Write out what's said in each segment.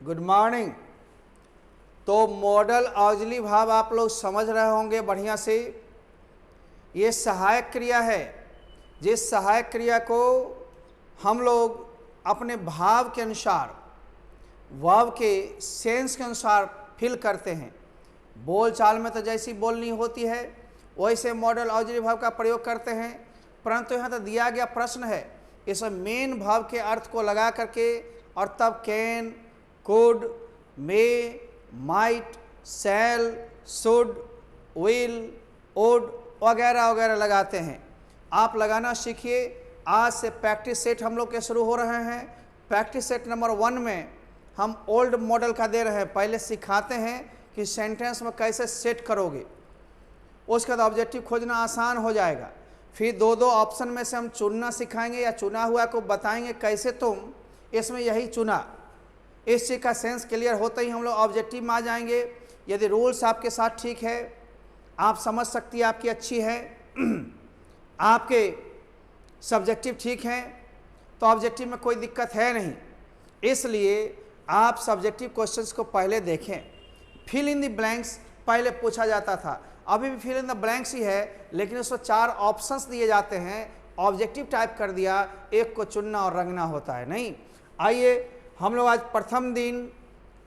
Good morning. तो model auxiliary भाव आप लोग समझ रहे होंगे बढ़िया से। ये सहायक क्रिया है, जिस सहायक क्रिया को हम लोग अपने भाव के अनुसार, वर्ब के सेंस के अनुसार फिल करते हैं। बोल चाल में तो जैसी बोलनी होती है वैसे मॉडल ऑक्सिलरी भाव का प्रयोग करते हैं, परंतु यहाँ तो दिया गया प्रश्न है, इसमें मेन भाव के अर्थ को लगा करके और तब can, could, may, might, shall, should, will, would वगैरह वगैरह लगाते हैं। आप लगाना सीखिए। आज से प्रैक्टिस सेट हम लोग के शुरू हो रहे हैं। प्रैक्टिस सेट नंबर 1 में हम ओल्ड मॉडल का दे रहे हैं। पहले सिखाते हैं कि सेंटेंस में कैसे सेट करोगे, उसके बाद ऑब्जेक्टिव खोजना आसान हो जाएगा। फिर दो दो ऑप्शन में से हम चुनना सिखाएंगे या चुना हुआ को बताएंगे कैसे तुम इसमें यही चुना। इस चीज़ का सेंस क्लियर होते ही हम लोग ऑब्जेक्टिव में आ जाएंगे। यदि रूल्स आपके साथ ठीक है, आप समझ सकती है आपकी अच्छी है, आपके सब्जेक्टिव ठीक हैं, तो ऑब्जेक्टिव में कोई दिक्कत है नहीं। इसलिए आप सब्जेक्टिव क्वेश्चंस को पहले देखें। फिल इन द ब्लैंक्स पहले पूछा जाता था, अभी भी फिल इन द ब्लैंक्स ही है, लेकिन उसमें 4 ऑप्शंस दिए जाते हैं। ऑब्जेक्टिव टाइप कर दिया, एक को चुनना और रंगना होता है। नहीं, आइए हम लोग आज प्रथम दिन,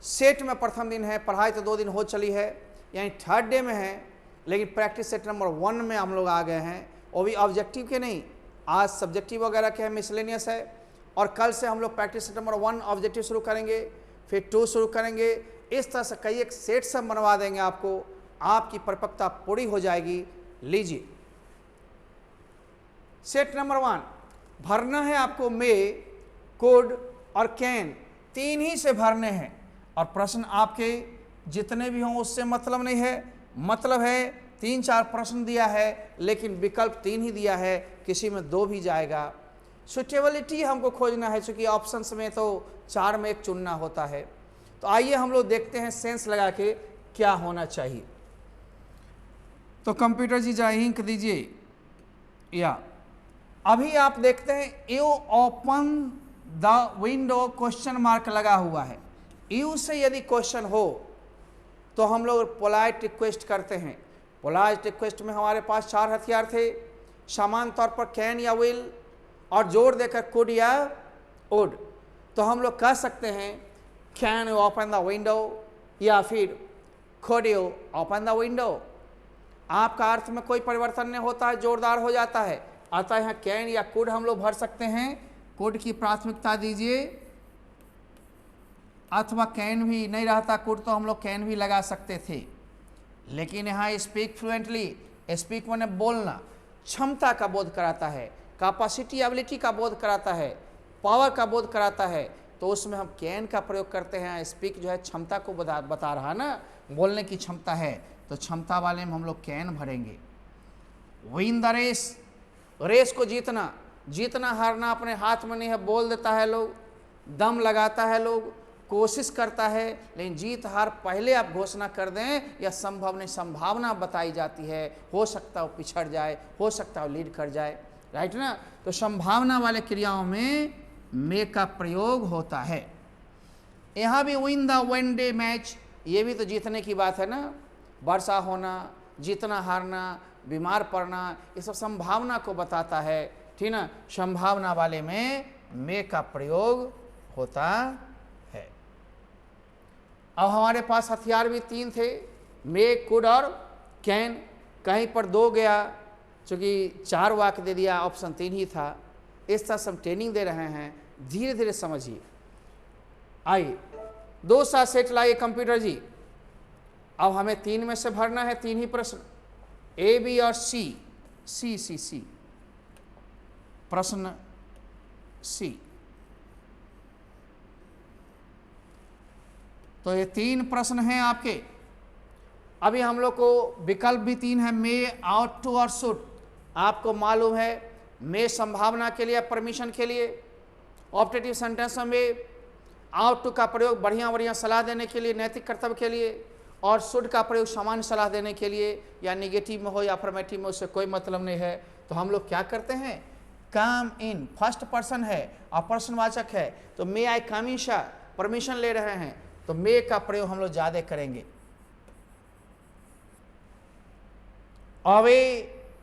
सेट में प्रथम दिन है, पढ़ाई तो 2 दिन हो चली है, यानी थर्ड डे में है, लेकिन प्रैक्टिस सेट नंबर 1 में हम लोग आ गए हैं। वो भी ऑब्जेक्टिव के नहीं, आज सब्जेक्टिव वगैरह के हैं, मिसलेनियस है। और कल से हम लोग प्रैक्टिस सेट नंबर 1 ऑब्जेक्टिव शुरू करेंगे, फिर 2 शुरू करेंगे। इस तरह से कई एक सेट सब बनवा देंगे आपको, आपकी परिपक्वता पूरी हो जाएगी। लीजिए सेट नंबर 1 भरना है आपको। मे, कुड और कैन 3 ही से भरने हैं, और प्रश्न आपके जितने भी हों उससे मतलब नहीं है। मतलब है 3-4 प्रश्न दिया है, लेकिन विकल्प 3 ही दिया है, किसी में 2 भी जाएगा। सुटेबिलिटी हमको खोजना है, चूंकि ऑप्शंस में तो 4 में 1 चुनना होता है। तो आइए हम लोग देखते हैं सेंस लगा के क्या होना चाहिए। तो कंप्यूटर जी जरा इंक दीजिए। या अभी आप देखते हैं you open the window, question mark लगा हुआ है। यू से यदि क्वेश्चन हो तो हम लोग पोलाइट रिक्वेस्ट करते हैं। पोलाइट रिक्वेस्ट में हमारे पास 4 हथियार थे, समान तौर पर कैन या विल, और जोड़ देकर कुड या वुड। तो हम लोग कह सकते हैं can you open the window, या फिर could you open the window. आपका अर्थ में कोई परिवर्तन नहीं होता है, जोरदार हो जाता है। अतः यहाँ कैन या कुड हम लोग भर सकते हैं। कुड की प्राथमिकता दीजिए, अथवा कैन भी नहीं रहता कुड तो हम लोग कैन भी लगा सकते थे। लेकिन यहाँ स्पीक फ्लुएंटली, स्पीक माने बोलना, क्षमता का बोध कराता है, कैपेसिटी एबिलिटी का बोध कराता है, पावर का बोध कराता है, तो उसमें हम कैन का प्रयोग करते हैं। स्पीक जो है क्षमता को बता रहा ना, बोलने की क्षमता है, तो क्षमता वाले में हम लोग कैन भरेंगे। विन द रेस, रेस को जीतना, जीतना हारना अपने हाथ में नहीं है, बोल देता है लोग, दम लगाता है लोग, कोशिश करता है, लेकिन जीत हार पहले आप घोषणा कर दें या संभव नहीं, संभावना बताई जाती है। हो सकता है वो पिछड़ जाए, हो सकता है वो लीड कर जाए, राइट ना। तो संभावना वाले क्रियाओं में मे का प्रयोग होता है। यहाँ भी win the one day match, ये भी तो जीतने की बात है ना। वर्षा होना, जीतना हारना, बीमार पड़ना, ये सब संभावना को बताता है, ठीक ना। संभावना वाले में मे का प्रयोग होता है। अब हमारे पास हथियार भी 3 थे, मे, कुड और कैन। कहीं पर 2 गया, चूँकि 4 वाक्य दे दिया, ऑप्शन 3 ही था। इस तरह से हम ट्रेनिंग दे रहे हैं, धीरे धीरे समझिए। आइए 2 सा सेट लाइए कंप्यूटर जी। अब हमें 3 में से भरना है, 3 ही प्रश्न, ए, बी और सी। सी सी सी प्रश्न सी। तो ये 3 प्रश्न हैं आपके। अभी हम लोग को विकल्प भी 3 है, मे, आउट टू और शुड। आपको मालूम है मे संभावना के लिए, परमिशन के लिए, ऑप्टेटिव सेंटेंस में आउट टू का प्रयोग बढ़िया बढ़िया सलाह देने के लिए, नैतिक कर्तव्य के लिए, और शुड का प्रयोग सामान्य सलाह देने के लिए, या निगेटिव में हो या अफर्मेटिव में, उससे कोई मतलब नहीं है। तो हम लोग क्या करते हैं, कम इन, फर्स्ट पर्सन है और प्रश्नवाचक है, तो मे I come in sir, permission ले रहे हैं, तो मे का प्रयोग हम लोग ज्यादा करेंगे। अवे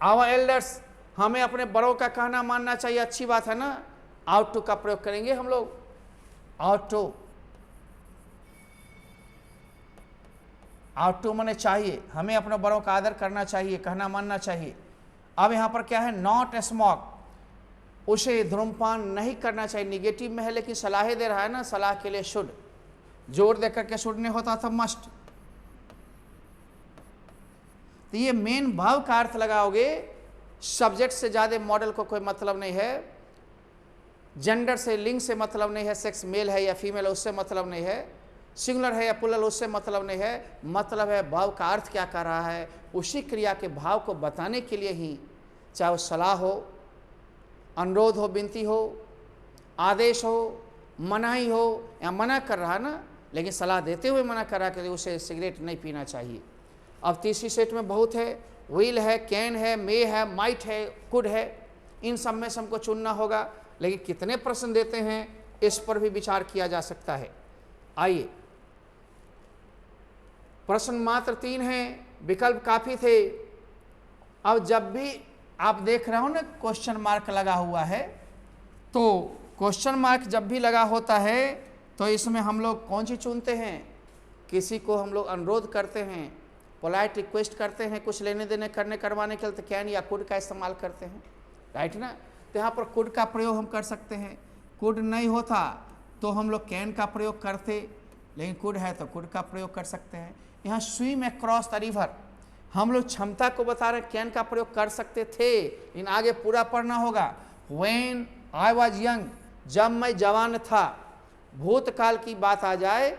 आवर एल्डर्स, हमें अपने बड़ों का कहना मानना चाहिए, अच्छी बात है ना। आउट टू का प्रयोग करेंगे हम लोग, आउट टू माने चाहिए, हमें अपने बड़ों का आदर करना चाहिए, कहना मानना चाहिए। अब यहां पर क्या है, नॉट स्मोक, उसे धूम्रपान नहीं करना चाहिए, निगेटिव में है लेकिन सलाह दे रहा है ना, सलाह के लिए शुड, जोर देकर के शुड नहीं होता था मस्ट। तो ये मेन भाव का अर्थ लगाओगे, सब्जेक्ट से ज्यादा मॉडल को कोई मतलब नहीं है, जेंडर से, लिंग से मतलब नहीं है, सेक्स मेल है या फीमेल है उससे मतलब नहीं है, सिंगुलर है या प्लूरल उससे मतलब नहीं है, मतलब है भाव का अर्थ क्या कर रहा है, उसी क्रिया के भाव को बताने के लिए ही, चाहे वो सलाह हो, अनुरोध हो, विनती हो, आदेश हो, मनाही हो, या मना कर रहा है ना, लेकिन सलाह देते हुए मना कर रहा है कि उसे सिगरेट नहीं पीना चाहिए। अब तीसरी सेट में बहुत है, विल है, कैन है, मे है, माइट है, कुड है, इन सब में से हमको चुनना होगा, लेकिन कितने प्रश्न देते हैं इस पर भी विचार किया जा सकता है। आइए, प्रश्न मात्र 3 हैं, विकल्प काफी थे। अब जब भी आप देख रहे हो ना क्वेश्चन मार्क लगा हुआ है, तो क्वेश्चन मार्क जब भी लगा होता है तो इसमें हम लोग कौन सी चुनते हैं, किसी को हम लोग अनुरोध करते हैं, पोलाइट रिक्वेस्ट करते हैं, कुछ लेने देने करने करवाने के लिए तो कैन या कुड का इस्तेमाल करते हैं, राइट ना। तो यहाँ पर कुड का प्रयोग हम कर सकते हैं, कुड नहीं होता तो हम लोग कैन का प्रयोग करते, लेकिन कुड है तो कुड का प्रयोग कर सकते हैं। यहाँ स्विम अक्रॉस द रिवर, हम लोग क्षमता को बता रहे, कैन का प्रयोग कर सकते थे, लेकिन आगे पूरा पढ़ना होगा। व्हेन आई वॉज यंग, जब मैं जवान था, भूतकाल की बात आ जाए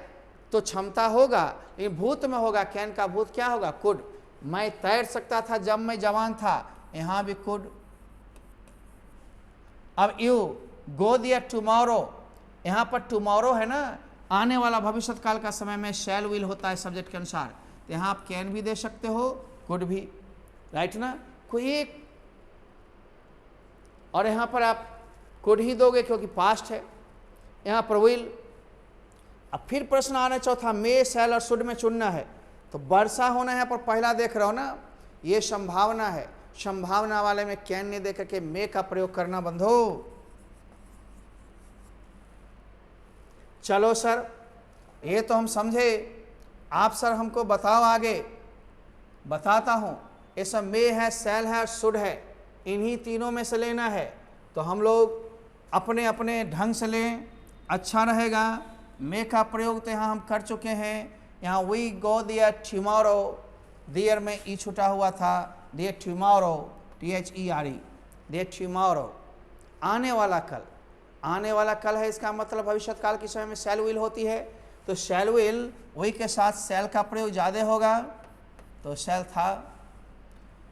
तो क्षमता होगा, लेकिन भूत में होगा, कैन का भूत क्या होगा, कुड। मैं तैर सकता था जब मैं जवान था, यहाँ भी कुड। अब यू गो देयर टुमारो, यहाँ पर टुमारो है ना, आने वाला भविष्य काल का समय में शैल विल होता है सब्जेक्ट के अनुसार, तो यहाँ आप कैन भी दे सकते हो, कुड भी, राइट ना, कोई एक, और यहाँ पर आप कुड ही दोगे क्योंकि पास्ट है, यहाँ पर विल। अब फिर प्रश्न आना चौथा, मे, शैल और शुड में चुनना है, तो वर्षा होना है पर पहला देख रहे हो ना, ये संभावना है, संभावना वाले में कैन नहीं दे करके मे का प्रयोग करना बंधो। चलो सर, ये तो हम समझे, आप सर हमको बताओ आगे। बताता हूं, ये सब मे है, शैल है और शुड है, इन्हीं तीनों में से लेना है, तो हम लोग अपने अपने ढंग से लें, अच्छा रहेगा। मे का प्रयोग तो यहाँ हम कर चुके हैं, यहाँ we go there tomorrow, there में ई छुटा हुआ था, there tomorrow, THERE, there tomorrow, आने वाला कल, आने वाला कल है, इसका मतलब भविष्य काल के समय में शैल विल होती है, तो शैल विल वही के साथ शैल का प्रयोग ज़्यादा होगा, तो शैल था।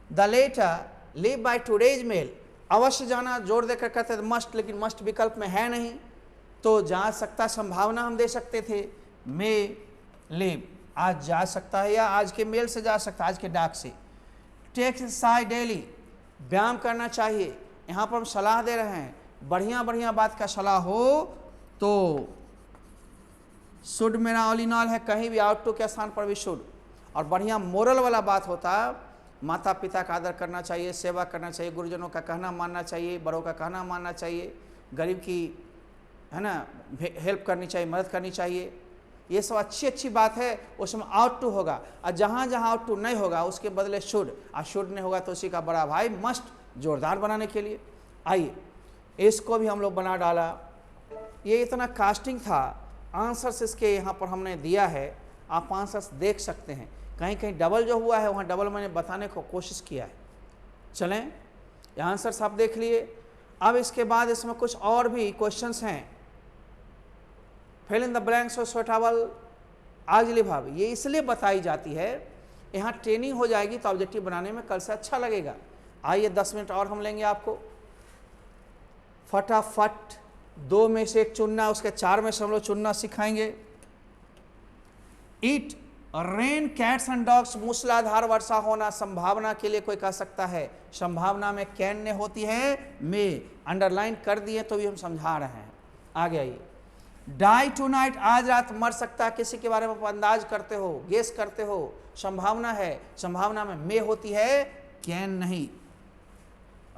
The letter leave by today's mail, अवश्य जाना जोर देकर कहते थे मस्ट, लेकिन मस्ट विकल्प में है नहीं, तो जा सकता, संभावना हम दे सकते थे, मे लिव, आज जा सकता है या आज के मेल से जा सकता है, आज के डाक से। टेक एक्सरसाइज डेली, व्यायाम करना चाहिए, यहाँ पर हम सलाह दे रहे हैं, बढ़िया बढ़िया बात का सलाह हो तो शुड मेरा ऑल इन ऑल है, कहीं भी आउट टू के स्थान पर भी शुड, और बढ़िया मोरल वाला बात होता, माता पिता का आदर करना चाहिए, सेवा करना चाहिए, गुरुजनों का कहना मानना चाहिए, बड़ों का कहना मानना चाहिए, गरीब की है ना हेल्प करनी चाहिए, मदद करनी चाहिए, ये सब अच्छी अच्छी बात है, उसमें आउट टू होगा, और जहाँ जहाँ आउट टू नहीं होगा उसके बदले शुड, और शुड नहीं होगा तो उसी का बड़ा भाई मस्ट, जोरदार बनाने के लिए। आइए, इसको भी हम लोग बना डाला, ये इतना कास्टिंग था, आंसर्स इसके यहाँ पर हमने दिया है, आप आंसर्स देख सकते हैं, कहीं कहीं डबल जो हुआ है वहाँ डबल मैंने बताने को कोशिश किया है। चलें, ये आंसर्स आप देख लिए। अब इसके बाद इसमें कुछ और भी क्वेश्चंस हैं, फिल इन द ब्लैंक्स और सुटेबल ऑग्ज़िलरी वर्ब, ये इसलिए बताई जाती है, यहाँ ट्रेनिंग हो जाएगी तो ऑब्जेक्टिव बनाने में कल से अच्छा लगेगा। आइए 10 मिनट और हम लेंगे आपको, फटाफट 2 में से एक चुनना, उसके 4 में से हम लोग चुनना सिखाएंगे। ईट, रेन, कैट्स एंड डॉग्स, मूसलाधार वर्षा होना, संभावना के लिए कोई कह सकता है, संभावना में कैन ने होती है, में अंडरलाइन कर दिए तो भी हम समझा रहे हैं। आगे आइए, डाई टू नाइट, आज रात मर सकता है, किसी के बारे में अंदाज करते हो, गेस करते हो, संभावना है, संभावना में मे होती है, कैन नहीं।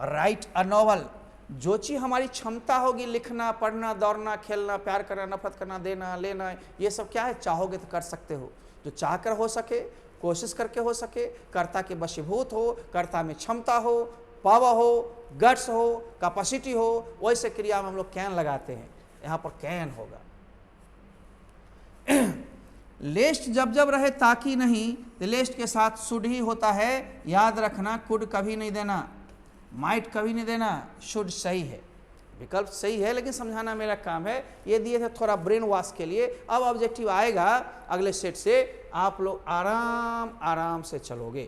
राइट अ नॉवल, जो चीज हमारी क्षमता होगी, लिखना, पढ़ना, दौड़ना, खेलना, प्यार करना, नफरत करना, देना लेना, ये सब क्या है, चाहोगे तो कर सकते हो। जो चाह कर हो सके, कोशिश करके हो सके, कर्ता के वशीभूत हो, कर्ता में क्षमता हो, पावर हो, गट्स हो, कैपेसिटी हो, वैसे क्रिया में हम लोग कैन लगाते हैं। यहां पर कैन होगा। लेस्ट जब जब रहे ताकि नहीं, तो लेस्ट के साथ शुड ही होता है, याद रखना। कुड कभी नहीं देना, माइट कभी नहीं देना, शुड सही है, विकल्प सही है, लेकिन समझाना मेरा काम है। ये दिए थे थोड़ा ब्रेन वॉश के लिए। अब ऑब्जेक्टिव आएगा अगले सेट से, आप लोग आराम आराम से चलोगे।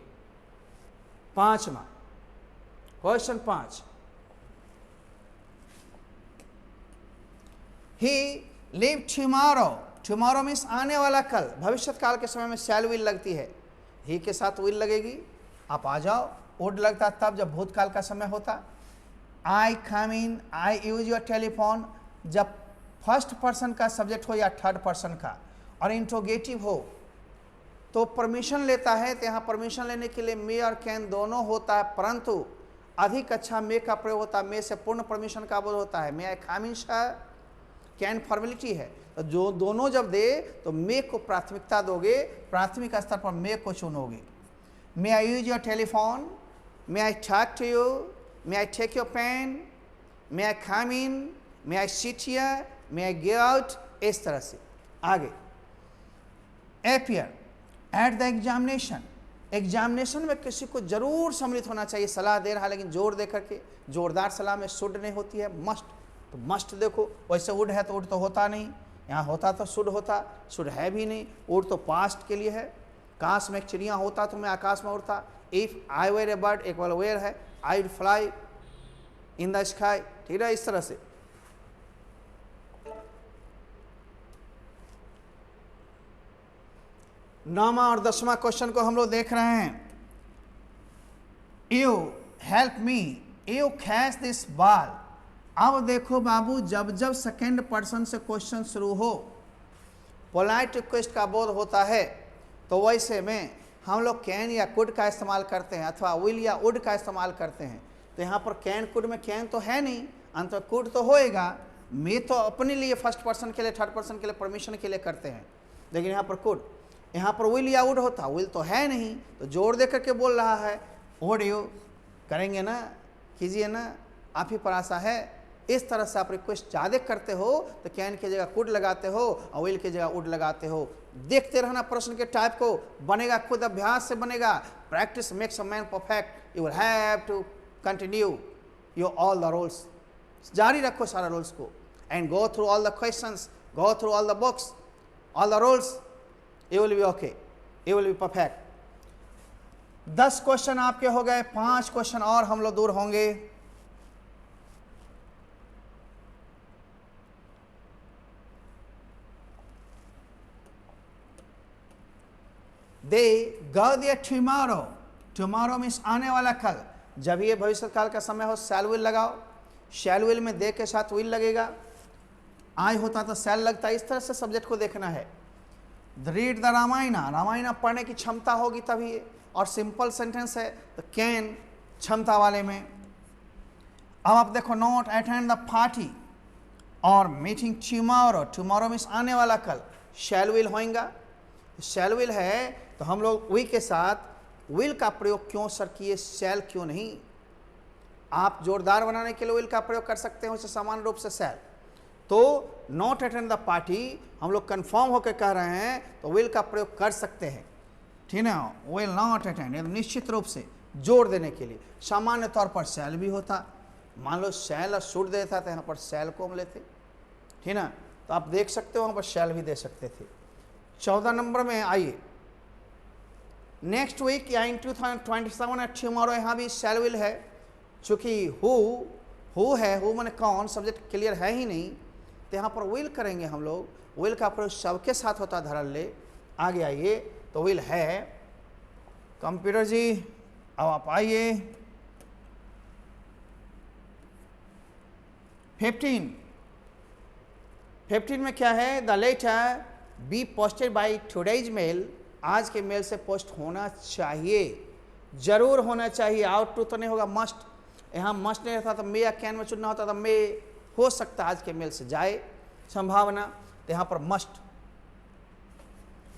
5वां question 5, he live tomorrow, tomorrow means आने वाला कल, भविष्य काल के समय में शैल विल लगती है, ही के साथ विल लगेगी। आप आ जाओ। वुड लगता तब जब भूतकाल का समय होता। आई come in, I use your telephone, जब फर्स्ट पर्सन का सब्जेक्ट हो या थर्ड पर्सन का, और इंट्रोगेटिव हो तो परमिशन लेता है। तो यहाँ परमिशन लेने के लिए मे और कैन दोनों होता है, परंतु अधिक अच्छा मे का प्रयोग होता है। मे से पूर्ण परमिशन का बोध होता है। मे I come in sir, can formality है, तो जो दोनों जब दे तो मे को प्राथमिकता दोगे, प्राथमिक स्तर पर मे को चुनोगे। May I use your telephone, may I talk to you, may I take your pen, may I come in, may I sit here, may I go out, इस तरह से आगे। Appear at the examination, examination में किसी को जरूर सम्मिलित होना चाहिए। सलाह दे रहा है लेकिन जोर दे करके, जोरदार सलाह में शुड नहीं होती है, मस्ट। तो मस्ट देखो, वैसे वुड है तो वुड तो होता नहीं, यहाँ होता तो शुड होता, शुड है भी नहीं। वुड तो पास्ट के लिए है। काश में एक चिड़िया होता तो मैं आकाश में उड़ता। If I were a bird, एक वाला वेयर है, I would fly in the sky, ठीक है, इस तरह से। नौवां और 10वां क्वेश्चन को हम लोग देख रहे हैं। You help me, you catch this ball. अब देखो बाबू, जब जब सेकेंड पर्सन से क्वेश्चन शुरू हो, पोलाइट रिक्वेस्ट का बोध होता है, तो वैसे में हम लोग कैन या कुड का इस्तेमाल करते हैं, अथवा विल या वुड का इस्तेमाल करते हैं। तो यहाँ पर कैन कुड में कैन तो है नहीं, अंत में कुड तो होएगा। मे तो अपने लिए फर्स्ट पर्सन के लिए, थर्ड पर्सन के लिए, परमिशन के लिए करते हैं, लेकिन यहाँ पर कुड, यहाँ पर विल या वुड होता, विल तो है नहीं, तो जोर दे करके बोल रहा है। वुड यू, करेंगे ना, कीजिए ना, आप ही पर आशा है। इस तरह से आप रिक्वेस्ट ज़्यादा करते हो तो कैन की जगह कुड लगाते हो और विल की जगह वुड लगाते हो। देखते रहना प्रश्न के टाइप को, बनेगा, खुद अभ्यास से बनेगा। Practice makes a man perfect. You will have to continue your all the rules, जारी रखो सारा रूल्स को, and go through all the questions, go through all the books, all the rules, you will be okay, you will be perfect. 10 question आपके हो गए, 5 question और हम लोग दूर होंगे। They go there tomorrow, tomorrow means आने वाला कल। जब ये भविष्य काल का समय हो, शैल विल लगाओ। शैल विल में दे के साथ विल लगेगा। आई होता तो शैल लगता। इस तरह से सब्जेक्ट को देखना है। रीड द रामायणा, रामायणा पढ़ने की क्षमता होगी तभी, और सिंपल सेंटेंस है तो कैन क्षमता वाले में। अब आप देखो, नॉट अटेंड द पार्टी और मीटिंग टुमारो, टुमारो मीन्स आने वाला कल, शैल विल होएगा। शैल विल है तो हम लोग वी के साथ विल का प्रयोग क्यों सर किए, शैल क्यों नहीं? आप जोरदार बनाने के लिए विल का प्रयोग कर सकते हो, सामान्य रूप से शैल। तो नॉट अटेंड द पार्टी हम लोग कंफर्म होकर कह रहे हैं तो विल का प्रयोग कर सकते हैं, ठीक है। विल नॉट अटेंड निश्चित रूप से जोर देने के लिए। सामान्य तौर पर शैल भी होता, मान लो शैल और शुड देता था, यहाँ पर शैल को हम लेते, ठीक ना। तो आप देख सकते हो वहाँ पर शैल भी दे सकते थे। 14 नंबर में आइए, नेक्स्ट वीक या इन 2027 एट टुमारो, यहाँ भी शैल विल है। चूँकि हु है, हु माने कौन, सब्जेक्ट क्लियर है ही नहीं, तो यहाँ पर विल करेंगे हम लोग। विल का प्रयोग सबके साथ होता है, धरल ले। आगे आइए, तो विल है। कंप्यूटर जी अब आप आइए। 15 15 में क्या है, the letter be posted by today's mail, आज के मेल से पोस्ट होना चाहिए, जरूर होना चाहिए। आउट टू तो नहीं होगा, मस्ट। यहाँ मस्ट नहीं रहता तो मे या कैन में चुनना होता तो मे हो सकता आज के मेल से जाए संभावना, तो यहाँ पर मस्ट।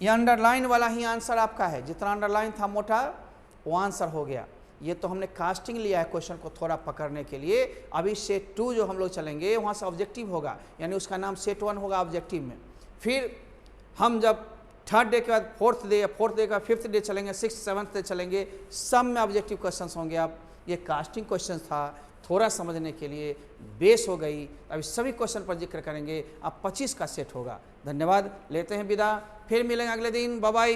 ये अंडरलाइन वाला ही आंसर आपका है, जितना अंडरलाइन था मोटा वो आंसर हो गया। ये तो हमने कास्टिंग लिया है क्वेश्चन को थोड़ा पकड़ने के लिए। अभी सेट 2 जो हम लोग चलेंगे वहाँ से ऑब्जेक्टिव होगा, यानी उसका नाम सेट 1 होगा ऑब्जेक्टिव में। फिर हम जब थर्ड डे के बाद फोर्थ डे के बाद फिफ्थ डे चलेंगे, 6th 7th डे चलेंगे, सब में ऑब्जेक्टिव क्वेश्चन होंगे। अब ये कास्टिंग क्वेश्चन था, थोड़ा समझने के लिए बेस हो गई। अभी सभी क्वेश्चन पर जिक्र करेंगे। अब 25 का सेट होगा। धन्यवाद, लेते हैं विदा, फिर मिलेंगे अगले दिन। Bye bye.